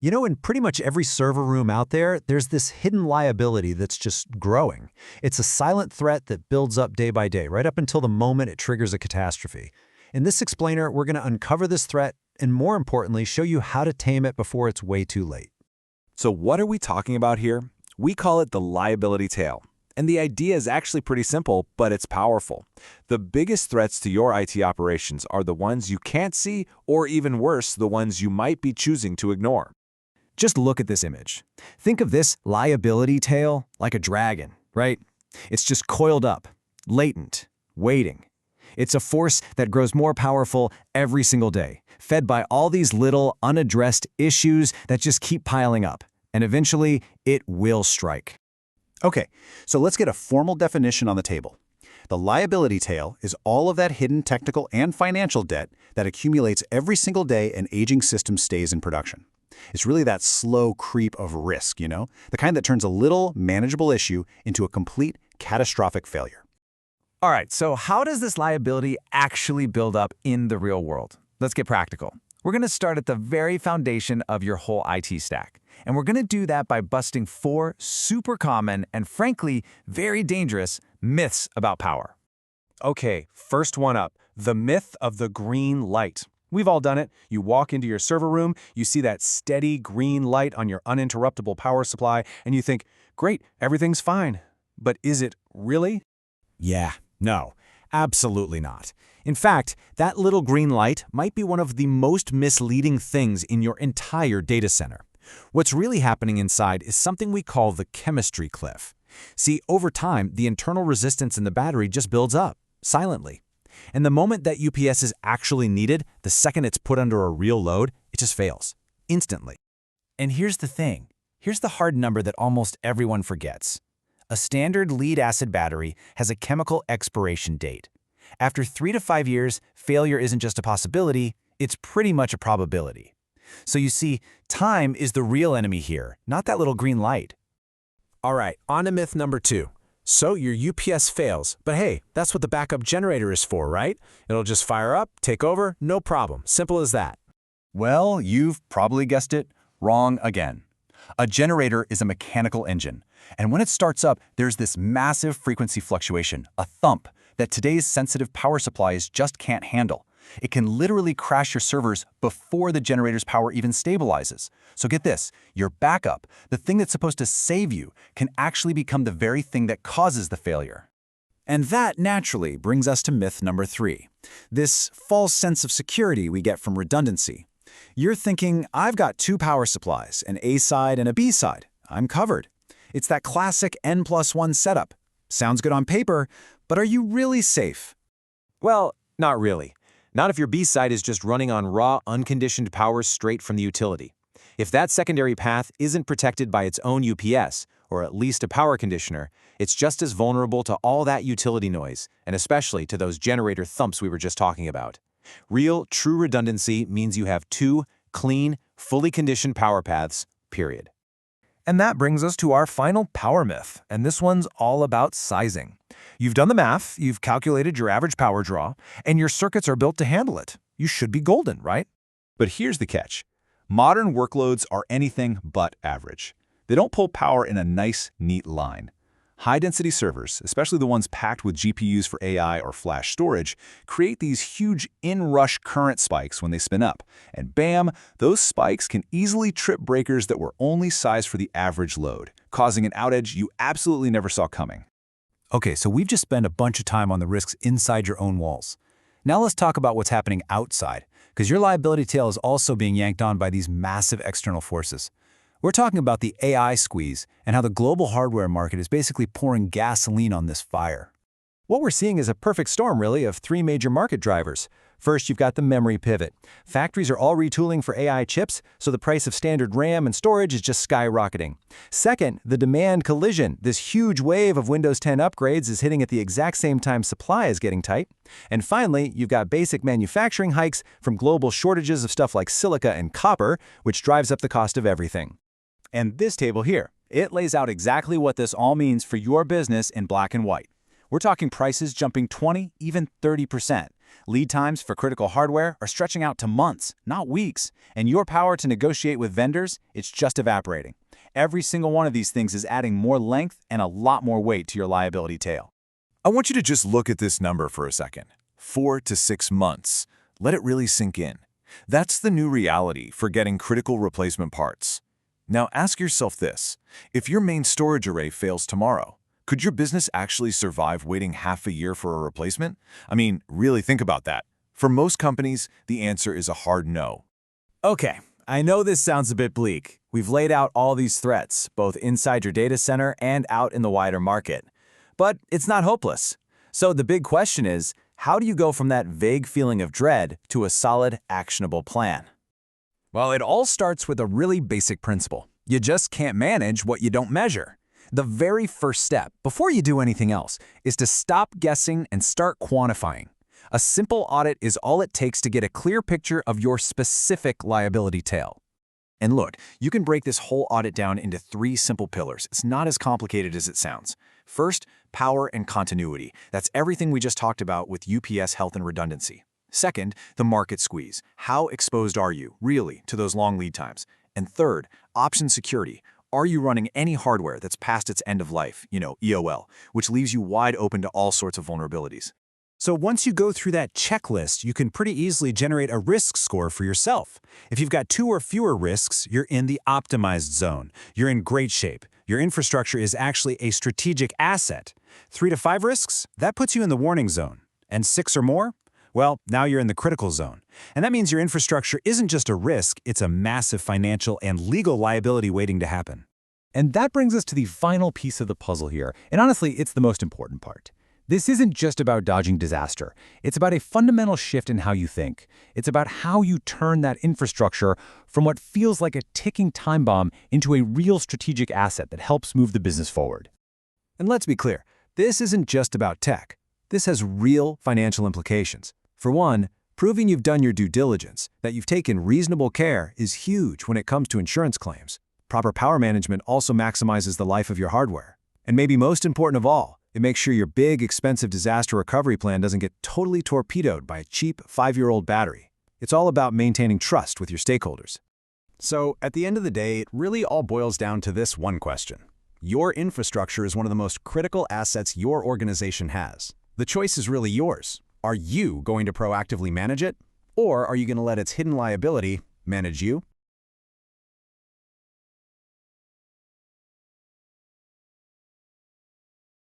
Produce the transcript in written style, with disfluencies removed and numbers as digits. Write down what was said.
You know, in pretty much every server room out there, there's this hidden liability that's just growing. It's a silent threat that builds up day by day, right up until the moment it triggers a catastrophe. In this explainer, we're going to uncover this threat and, more importantly, show you how to tame it before it's way too late. So what are we talking about here? We call it the liability tail. And the idea is actually pretty simple, but it's powerful. The biggest threats to your IT operations are the ones you can't see, or even worse, the ones you might be choosing to ignore. Just look at this image. Think of this liability tail like a dragon, right? It's just coiled up, latent, waiting. It's a force that grows more powerful every single day, fed by all these little unaddressed issues that just keep piling up. And eventually, it will strike. Okay, so let's get a formal definition on the table. The liability tail is all of that hidden technical and financial debt that accumulates every single day an aging system stays in production. It's really that slow creep of risk, the kind that turns a little manageable issue into a complete catastrophic failure. All right, so how does this liability actually build up in the real world? Let's get practical. We're going to start at the very foundation of your whole IT stack. And we're going to do that by busting 4 super common and frankly, very dangerous myths about power. Okay, first one up, the myth of the green light. We've all done it. You walk into your server room, you see that steady green light on your uninterruptible power supply, and you think, great, everything's fine. But is it really? Yeah, no, absolutely not. In fact, that little green light might be one of the most misleading things in your entire data center. What's really happening inside is something we call the chemistry cliff. See, over time, the internal resistance in the battery just builds up, silently. And the moment that UPS is actually needed, the second it's put under a real load, it just fails, instantly. And here's the thing. Here's the hard number that almost everyone forgets. A standard lead-acid battery has a chemical expiration date. After 3 to 5 years, failure isn't just a possibility, it's pretty much a probability. So you see, time is the real enemy here, not that little green light. All right, on to myth number 2. So your UPS fails, but hey, that's what the backup generator is for, right? It'll just fire up, take over, no problem. Simple as that. Well, you've probably guessed it, wrong again. A generator is a mechanical engine, and when it starts up, there's this massive frequency fluctuation, a thump, that today's sensitive power supplies just can't handle. It can literally crash your servers before the generator's power even stabilizes. So get this, your backup, the thing that's supposed to save you, can actually become the very thing that causes the failure. And that naturally brings us to myth number 3, this false sense of security we get from redundancy. You're thinking, I've got 2 power supplies, an A side and a B side. I'm covered. It's that classic N+1 setup. Sounds good on paper, but are you really safe? Well, not really. Not if your B side is just running on raw, unconditioned power straight from the utility. If that secondary path isn't protected by its own UPS, or at least a power conditioner, it's just as vulnerable to all that utility noise, and especially to those generator thumps we were just talking about. Real, true redundancy means you have 2 clean, fully conditioned power paths, period. And that brings us to our final power myth, and this one's all about sizing. You've done the math, you've calculated your average power draw, and your circuits are built to handle it. You should be golden, right? But here's the catch. Modern workloads are anything but average. They don't pull power in a nice, neat line. High-density servers, especially the ones packed with GPUs for AI or flash storage, create these huge in-rush current spikes when they spin up. And bam, those spikes can easily trip breakers that were only sized for the average load, causing an outage you absolutely never saw coming. Okay, so we've just spent a bunch of time on the risks inside your own walls. Now let's talk about what's happening outside, because your liability tail is also being yanked on by these massive external forces. We're talking about the AI squeeze and how the global hardware market is basically pouring gasoline on this fire. What we're seeing is a perfect storm, really, of 3 major market drivers. First, you've got the memory pivot. Factories are all retooling for AI chips, so the price of standard RAM and storage is just skyrocketing. Second, the demand collision. This huge wave of Windows 10 upgrades is hitting at the exact same time supply is getting tight. And finally, you've got basic manufacturing hikes from global shortages of stuff like silica and copper, which drives up the cost of everything. And this table here, it lays out exactly what this all means for your business in black and white. We're talking prices jumping 20, even 30%. Lead times for critical hardware are stretching out to months, not weeks, and your power to negotiate with vendors, it's just evaporating. Every single one of these things is adding more length and a lot more weight to your liability tail. I want you to just look at this number for a second. 4 to 6 months. Let it really sink in. That's the new reality for getting critical replacement parts. Now ask yourself this. If your main storage array fails tomorrow, could your business actually survive waiting half a year for a replacement? I mean, really think about that. For most companies, the answer is a hard no. Okay, I know this sounds a bit bleak. We've laid out all these threats, both inside your data center and out in the wider market. But it's not hopeless. So the big question is, how do you go from that vague feeling of dread to a solid, actionable plan? Well, it all starts with a really basic principle. You just can't manage what you don't measure. The very first step, before you do anything else, is to stop guessing and start quantifying. A simple audit is all it takes to get a clear picture of your specific liability tail. And look, you can break this whole audit down into 3 simple pillars. It's not as complicated as it sounds. First, power and continuity. That's everything we just talked about with UPS health and redundancy. Second, the market squeeze. How exposed are you, really, to those long lead times? And third, option security. Are you running any hardware that's past its end of life, EOL, which leaves you wide open to all sorts of vulnerabilities? So once you go through that checklist, you can pretty easily generate a risk score for yourself. If you've got 2 or fewer risks, you're in the optimized zone. You're in great shape. Your infrastructure is actually a strategic asset. 3 to 5 risks? That puts you in the warning zone. And 6 or more? Well, now you're in the critical zone. And that means your infrastructure isn't just a risk, it's a massive financial and legal liability waiting to happen. And that brings us to the final piece of the puzzle here. And honestly, it's the most important part. This isn't just about dodging disaster. It's about a fundamental shift in how you think. It's about how you turn that infrastructure from what feels like a ticking time bomb into a real strategic asset that helps move the business forward. And let's be clear, this isn't just about tech. This has real financial implications. For one, proving you've done your due diligence, that you've taken reasonable care, is huge when it comes to insurance claims. Proper power management also maximizes the life of your hardware. And maybe most important of all, it makes sure your big, expensive disaster recovery plan doesn't get totally torpedoed by a cheap 5-year-old battery. It's all about maintaining trust with your stakeholders. So, at the end of the day, it really all boils down to this one question. Your infrastructure is one of the most critical assets your organization has. The choice is really yours. Are you going to proactively manage it? Or are you going to let its hidden liability manage you?